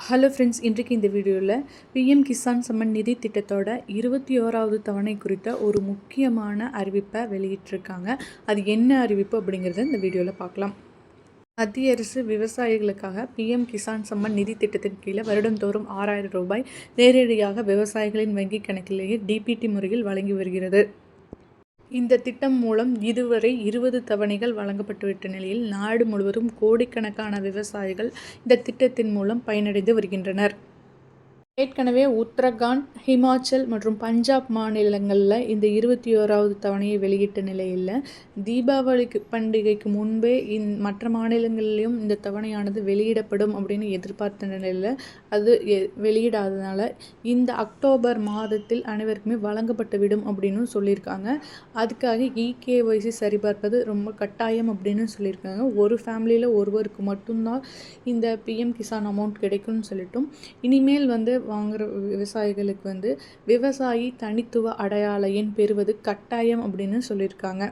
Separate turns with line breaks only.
Hello friends, இன்றைக்கு இந்த வீடியோவில் பிஎம் கிசான் சம்மன் நிதி திட்டத்தோட 21வது தவணை குறித்த ஒரு முக்கியமான அறிவிப்பை வெளியிட்டிருக்காங்க. அது என்ன அறிவிப்பு அப்படிங்கிறத இந்த வீடியோவில் பார்க்கலாம். மத்திய அரசு விவசாயிகளுக்காக பிஎம் கிசான் சம்மன் நிதி திட்டத்தின் கீழே வருடந்தோறும் 6,000 ரூபாய் நேரடியாக விவசாயிகளின் வங்கிக் கணக்கிலேயே டிபிடி முறையில் வழங்கி வருகிறது. இந்த திட்டம் மூலம் இதுவரை 20 தவணைகள் வழங்கப்பட்டுவிட்ட நிலையில் நாடு முழுவதும் கோடிக்கணக்கான விவசாயிகள் இந்த திட்டத்தின் மூலம் பயனடைந்து வருகின்றனர். ஏற்கனவே உத்தரகாண்ட், ஹிமாச்சல் மற்றும் பஞ்சாப் மாநிலங்களில் இந்த 21வது தவணையை வெளியிட்ட நிலையில் தீபாவளி பண்டிகைக்கு முன்பே மற்ற மாநிலங்களிலும் இந்த தவணையானது வெளியிடப்படும் அப்படின்னு எதிர்பார்த்த நிலையில் அது வெளியிடாததுனால இந்த அக்டோபர் மாதத்தில் அனைவருக்குமே வழங்கப்பட்டுவிடும் அப்படின்னு சொல்லியிருக்காங்க. அதுக்காக இகேஒய்சி சரிபார்ப்பது ரொம்ப கட்டாயம் அப்படின்னு சொல்லியிருக்காங்க. ஒரு ஃபேமிலியில் ஒருவருக்கு மட்டும்தான் இந்த பிஎம் கிசான் அமௌண்ட் கிடைக்கும்னு சொல்லிட்டும் இனிமேல் வாங்குகிற விவசாயிகளுக்கு விவசாயி தனித்துவ அடையாள எண் பெறுவது கட்டாயம் அப்படின்னு சொல்லியிருக்காங்க.